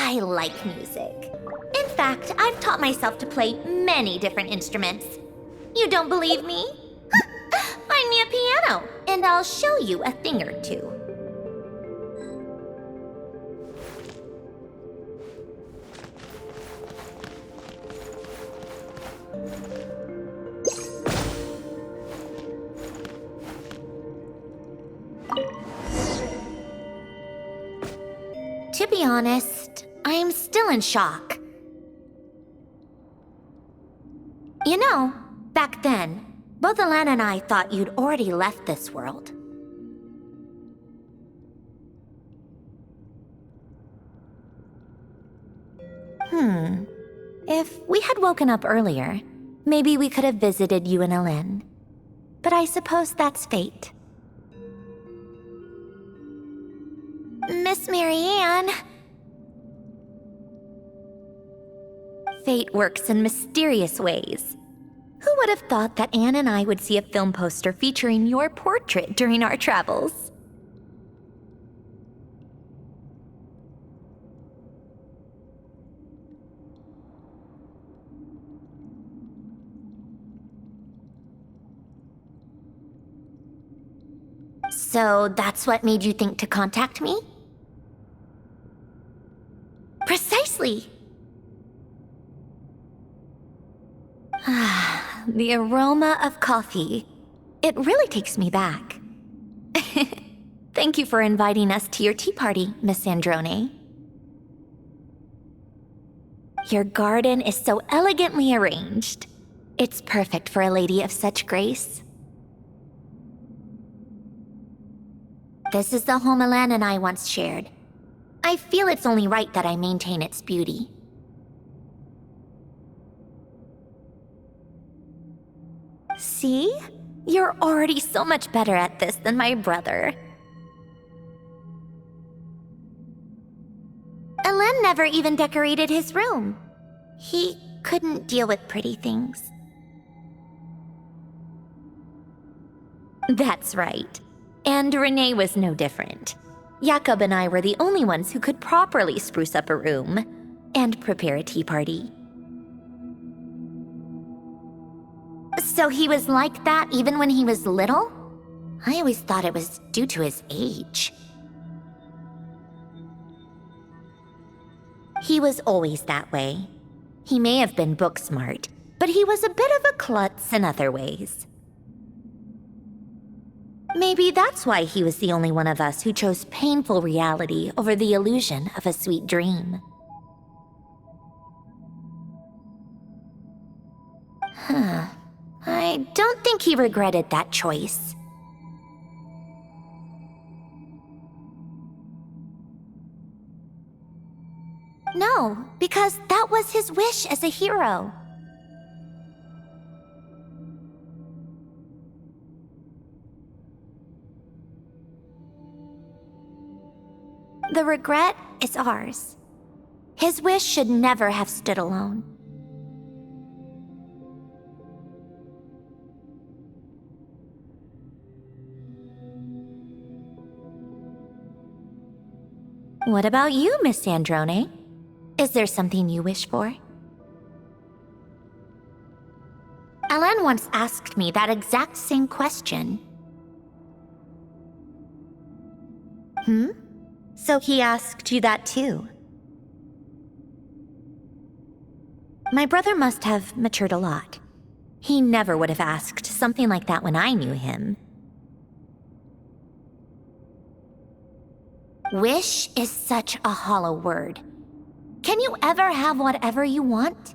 I like music. In fact, I've taught myself to play many different instruments. You don't believe me? Find me a piano, and I'll show you a thing or two. To be honest, I'm still in shock. You know, back then, both Alana and I thought you'd already left this world. If we had woken up earlier, maybe we could have visited you and Ellen. But I suppose that's fate. Miss Marianne. Fate works in mysterious ways. Who would have thought that Anne and I would see a film poster featuring your portrait during our travels? So that's what made you think to contact me? Precisely! The aroma of coffee. It really takes me back. Thank you for inviting us to your tea party, Miss Androne. Your garden is so elegantly arranged. It's perfect for a lady of such grace. This is the home Alan and I once shared. I feel it's only right that I maintain its beauty. See? You're already so much better at this than my brother. Alan never even decorated his room. He couldn't deal with pretty things. That's right. And Renee was no different. Jakob and I were the only ones who could properly spruce up a room and prepare a tea party. So he was like that even when he was little? I always thought it was due to his age. He was always that way. He may have been book smart, but he was a bit of a klutz in other ways. Maybe that's why he was the only one of us who chose painful reality over the illusion of a sweet dream. I don't think he regretted that choice. No, because that was his wish as a hero. The regret is ours. His wish should never have stood alone. What about you, Miss Sandrone? Is there something you wish for? Alan once asked me that exact same question. So he asked you that too? My brother must have matured a lot. He never would have asked something like that when I knew him. Wish is such a hollow word. Can you ever have whatever you want?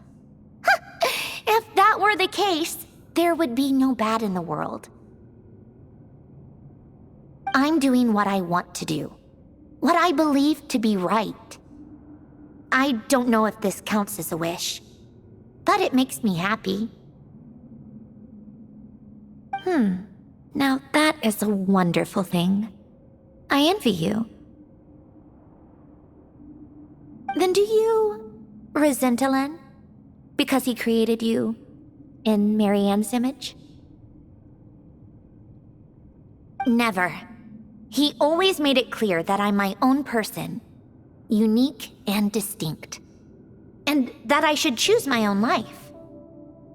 If that were the case, there would be no bad in the world. I'm doing what I want to do, what I believe to be right. I don't know if this counts as a wish, but it makes me happy. Now that is a wonderful thing. I envy you. Then do you resent Alan because he created you in Marianne's image? Never. He always made it clear that I'm my own person, unique and distinct, and that I should choose my own life.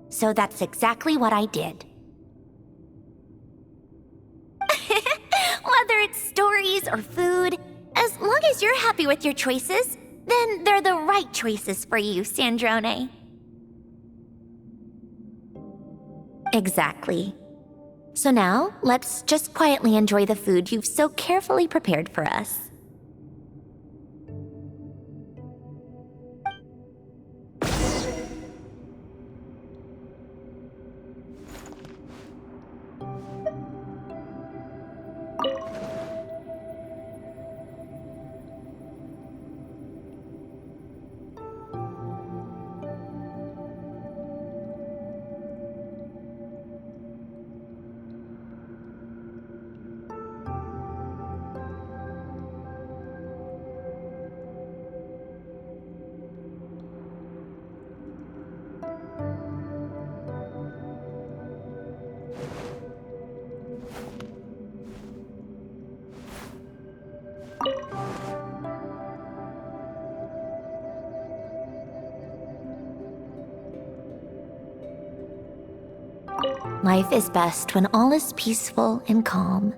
So that's exactly what I did. Whether it's stories or food, as long as you're happy with your choices, then they're the right choices for you, Sandrone. Exactly. So now, let's just quietly enjoy the food you've so carefully prepared for us. Life is best when all is peaceful and calm.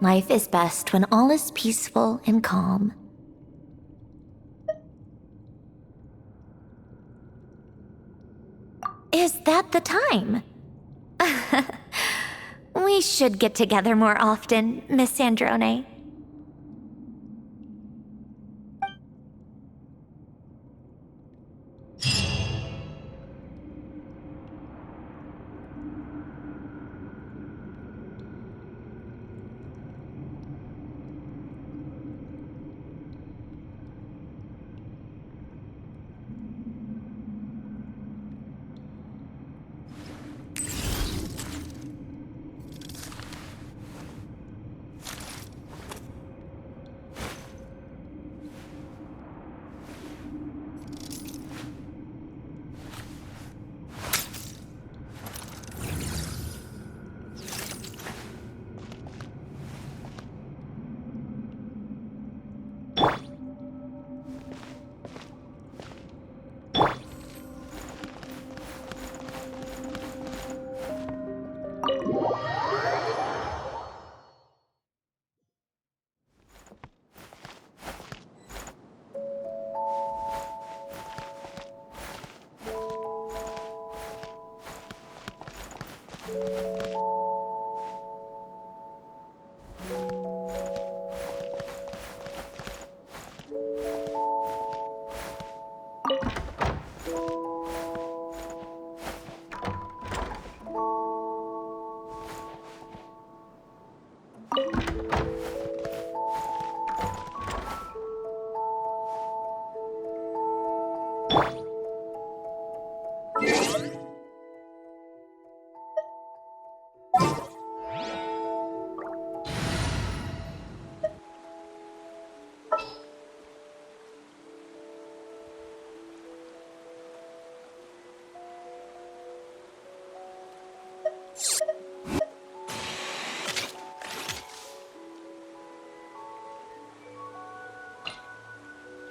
Life is best when all is peaceful and calm. Is that the time? We should get together more often, Miss Sandrone.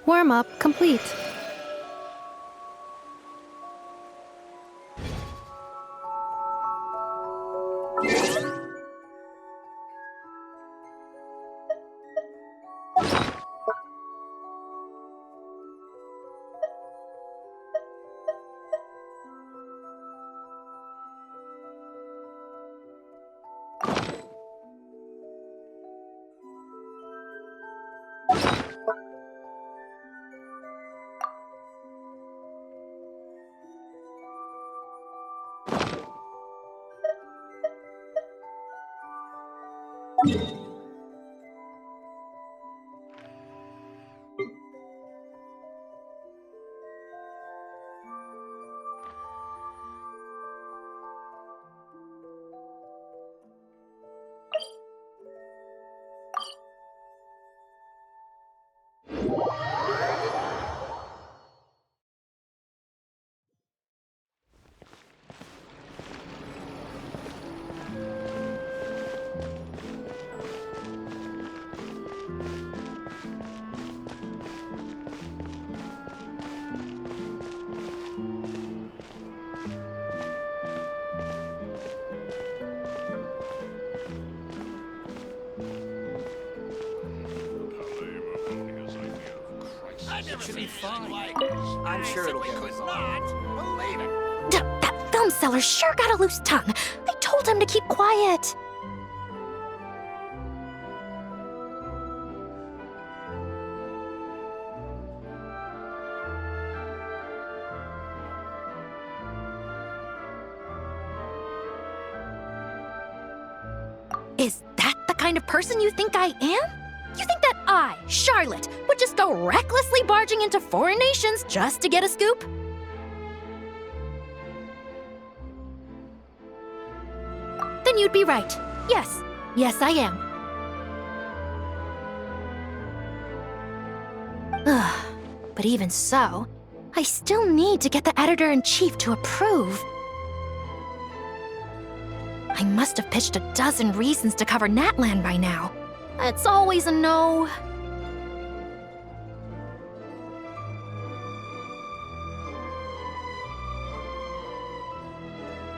Warm-up complete. It should be fine. I'm sure it'll get resolved. Believe it. That film seller sure got a loose tongue. I told him to keep quiet. Is that the kind of person you think I am? You think that I, Charlotte, would just go recklessly barging into foreign nations just to get a scoop? Then you'd be right. Yes. Yes, I am. Ugh. But even so, I still need to get the editor-in-chief to approve. I must have pitched a dozen reasons to cover Natland by now. It's always a no.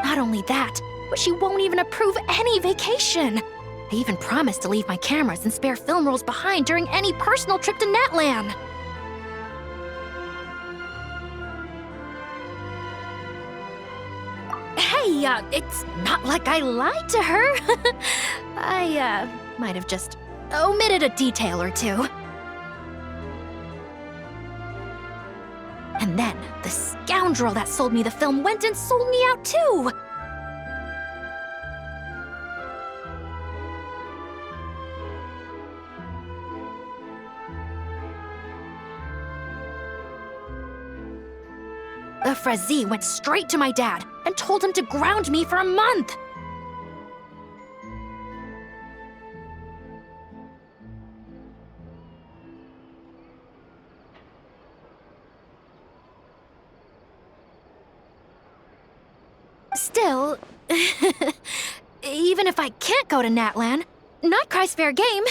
Not only that, but she won't even approve any vacation. I even promised to leave my cameras and spare film rolls behind during any personal trip to Natland. Hey, it's not like I lied to her. I, might have just omitted a detail or two. And then, the scoundrel that sold me the film went and sold me out too! The Frazi went straight to my dad and told him to ground me for a month! Still, even if I can't go to Natland, not Cry's fair game.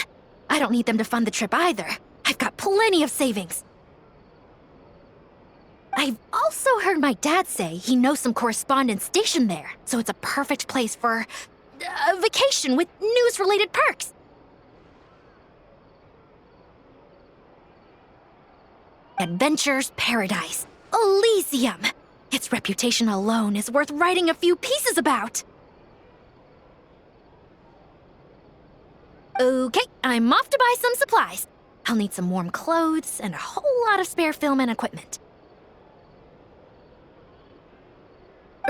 I don't need them to fund the trip either. I've got plenty of savings. I've also heard my dad say he knows some correspondents stationed there, so it's a perfect place for a vacation with news-related perks. Adventure's paradise, Elysium. Its reputation alone is worth writing a few pieces about. Okay, I'm off to buy some supplies. I'll need some warm clothes and a whole lot of spare film and equipment.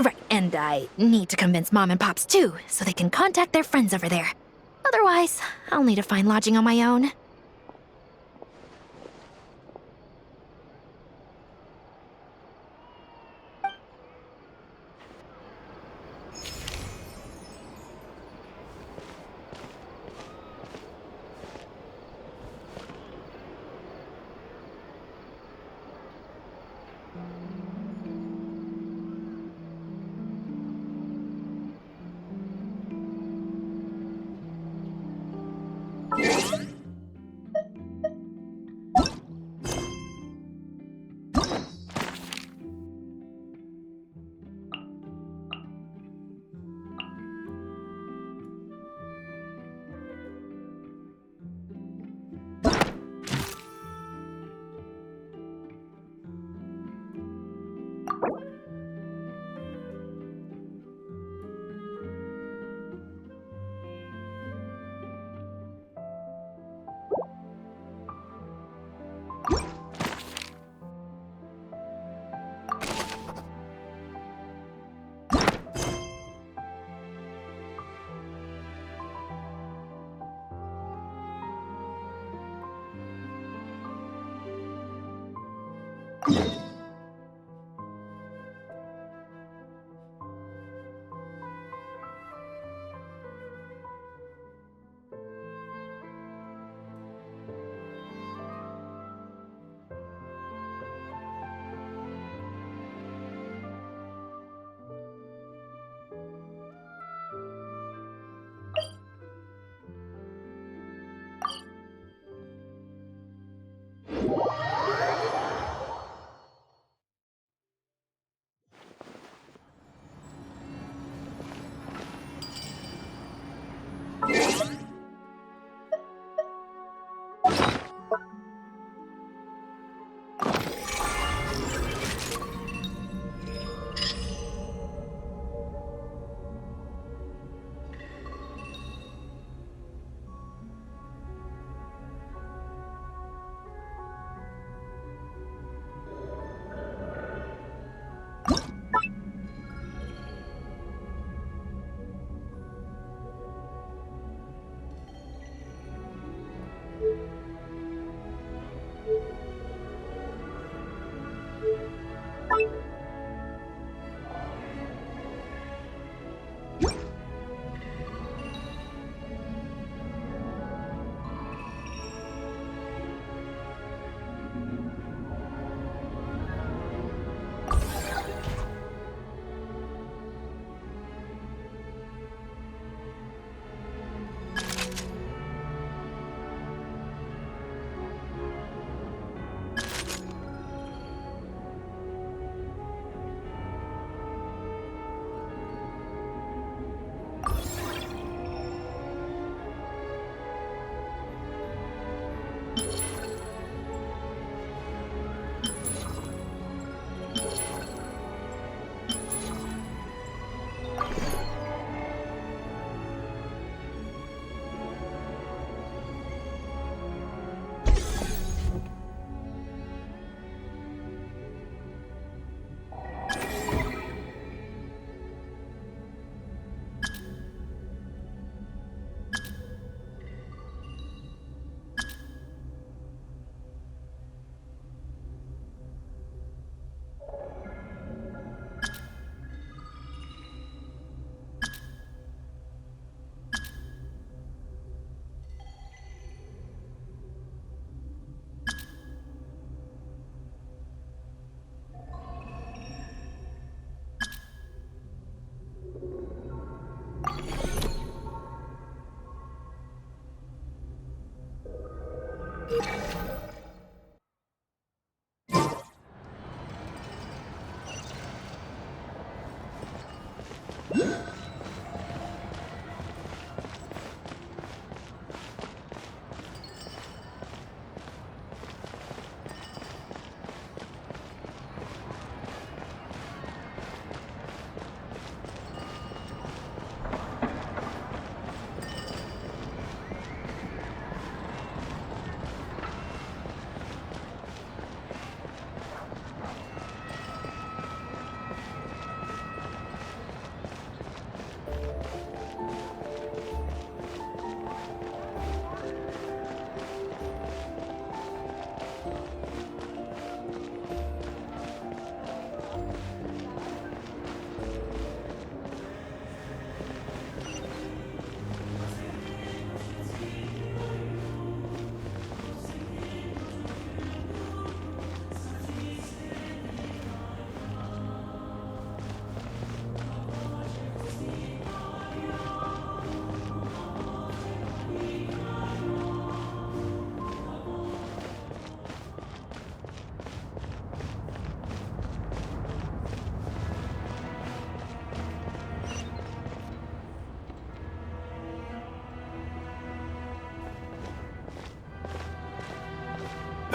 Right, and I need to convince Mom and Pops too, so they can contact their friends over there. Otherwise, I'll need to find lodging on my own.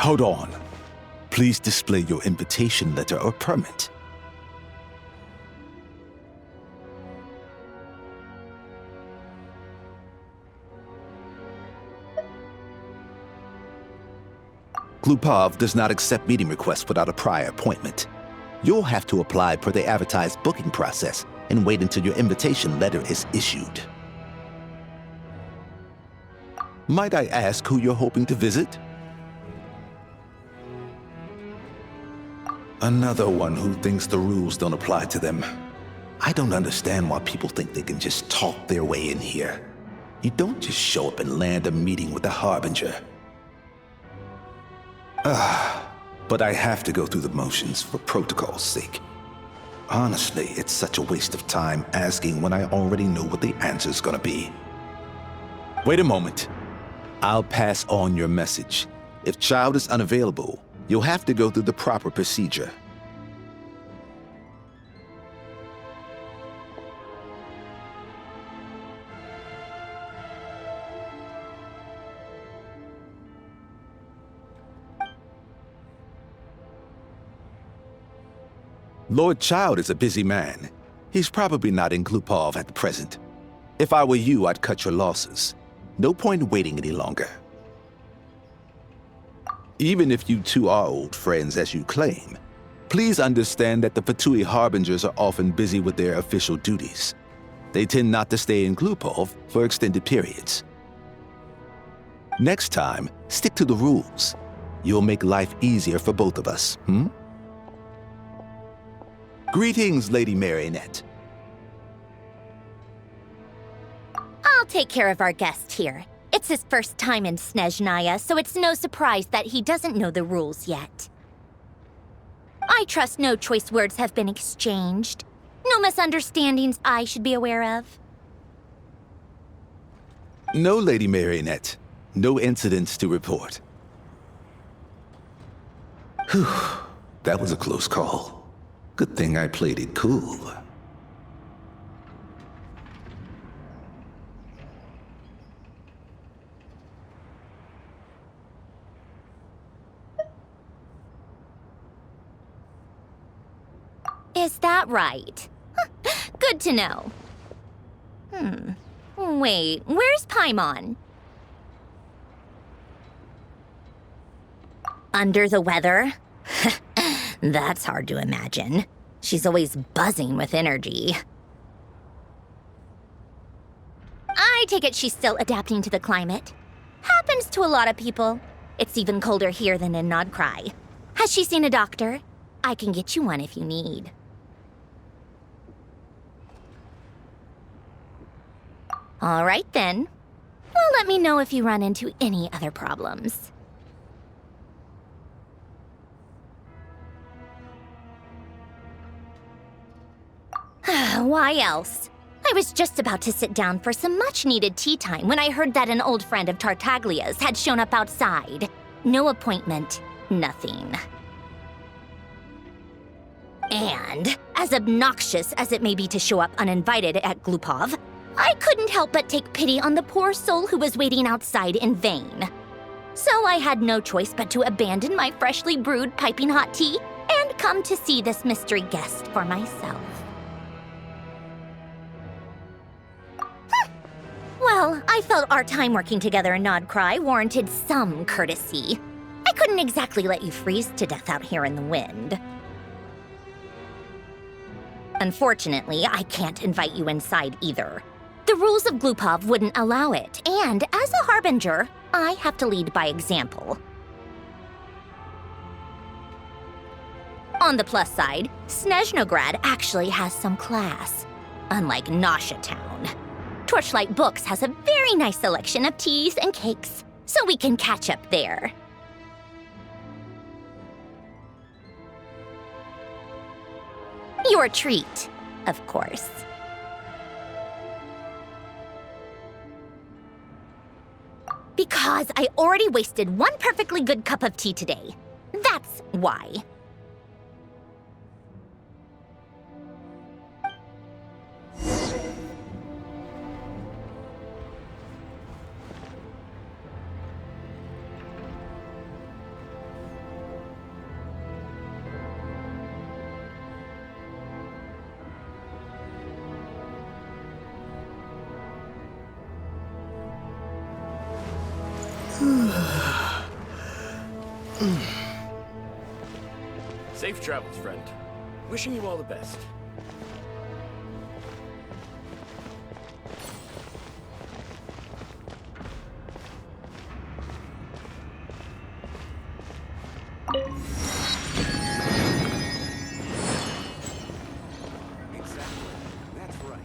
Hold on. Please display your invitation letter or permit. Glupov does not accept meeting requests without a prior appointment. You'll have to apply per the advertised booking process and wait until your invitation letter is issued. Might I ask who you're hoping to visit? Another one who thinks the rules don't apply to them. I don't understand why people think they can just talk their way in here. You don't just show up and land a meeting with the Harbinger. But I have to go through the motions for protocol's sake. Honestly, it's such a waste of time asking when I already know what the answer's gonna be. Wait a moment. I'll pass on your message. If child is unavailable, you'll have to go through the proper procedure. Lord Child is a busy man. He's probably not in Glupov at the present. If I were you, I'd cut your losses. No point in waiting any longer. Even if you two are old friends as you claim, please understand that the Fatui Harbingers are often busy with their official duties. They tend not to stay in Glupov for extended periods. Next time, stick to the rules. You'll make life easier for both of us, Greetings, Lady Marionette. I'll take care of our guest here. It's his first time in Snezhnaya, so it's no surprise that he doesn't know the rules yet. I trust no choice words have been exchanged. No misunderstandings I should be aware of. No, Lady Marionette. No incidents to report. Whew, that was a close call. Good thing I played it cool. Is that right? Good to know. Wait, where's Paimon? Under the weather? That's hard to imagine. She's always buzzing with energy. I take it she's still adapting to the climate. Happens to a lot of people. It's even colder here than in Nodcry. Has she seen a doctor? I can get you one if you need. All right then. Well, let me know if you run into any other problems. Why else? I was just about to sit down for some much-needed tea time when I heard that an old friend of Tartaglia's had shown up outside. No appointment, nothing. And, as obnoxious as it may be to show up uninvited at Glupov, I couldn't help but take pity on the poor soul who was waiting outside in vain. So I had no choice but to abandon my freshly brewed piping hot tea and come to see this mystery guest for myself. Well, I felt our time working together in Nodcry warranted some courtesy. I couldn't exactly let you freeze to death out here in the wind. Unfortunately, I can't invite you inside either. The rules of Glupov wouldn't allow it, and as a harbinger, I have to lead by example. On the plus side, Snezhnograd actually has some class, unlike Nasha Town. Torchlight Books has a very nice selection of teas and cakes, so we can catch up there. Your treat, of course. Because I already wasted one perfectly good cup of tea today. That's why. Safe travels, friend. Wishing you all the best. Exactly. That's right.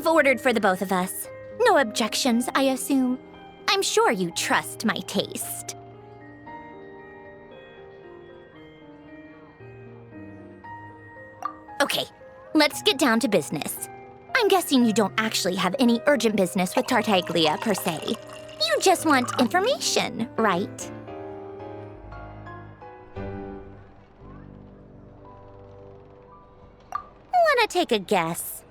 I've ordered for the both of us. No objections, I assume. I'm sure you trust my taste. Okay, let's get down to business. I'm guessing you don't actually have any urgent business with Tartaglia, per se. You just want information, right? Wanna take a guess?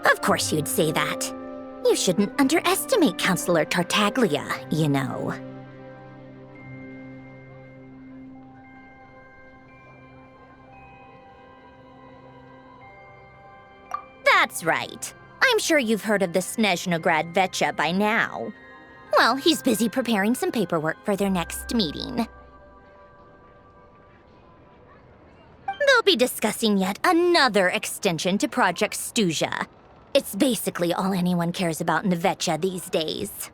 Of course you'd say that. You shouldn't underestimate Counselor Tartaglia, you know. That's right. I'm sure you've heard of the Snezhnograd Vecha by now. Well, he's busy preparing some paperwork for their next meeting. They'll be discussing yet another extension to Project II-Geo. It's basically all anyone cares about in the Vecha these days.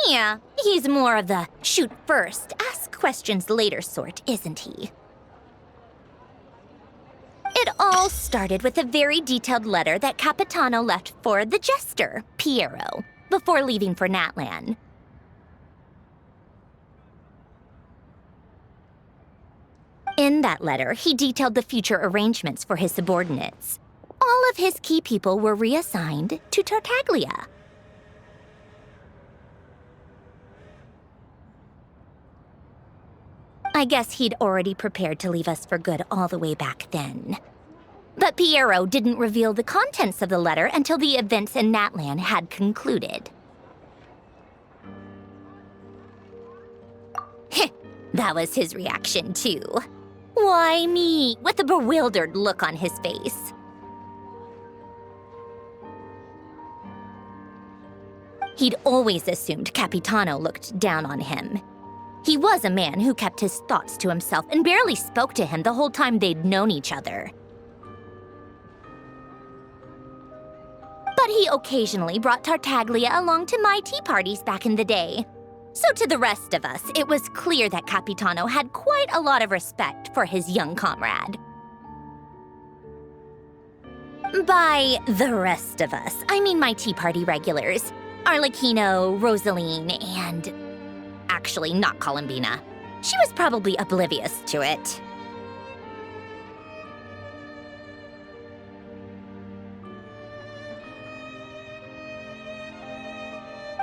Yeah, he's more of the shoot first, ask questions later sort, isn't he? It all started with a very detailed letter that Capitano left for the jester, Piero, before leaving for Natlan. In that letter, he detailed the future arrangements for his subordinates. All of his key people were reassigned to Tartaglia. I guess he'd already prepared to leave us for good all the way back then. But Piero didn't reveal the contents of the letter until the events in Natlan had concluded. That was his reaction, too. Why me? With a bewildered look on his face. He'd always assumed Capitano looked down on him. He was a man who kept his thoughts to himself and barely spoke to him the whole time they'd known each other. But he occasionally brought Tartaglia along to my tea parties back in the day. So to the rest of us, it was clear that Capitano had quite a lot of respect for his young comrade. By the rest of us, I mean my tea party regulars. Arlecchino, Rosaline, and... actually, not Columbina. She was probably oblivious to it.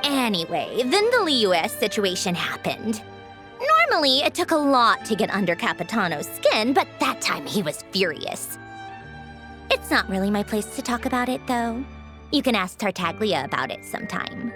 Anyway, then the Liu's situation happened. Normally, it took a lot to get under Capitano's skin, but that time he was furious. It's not really my place to talk about it, though. You can ask Tartaglia about it sometime.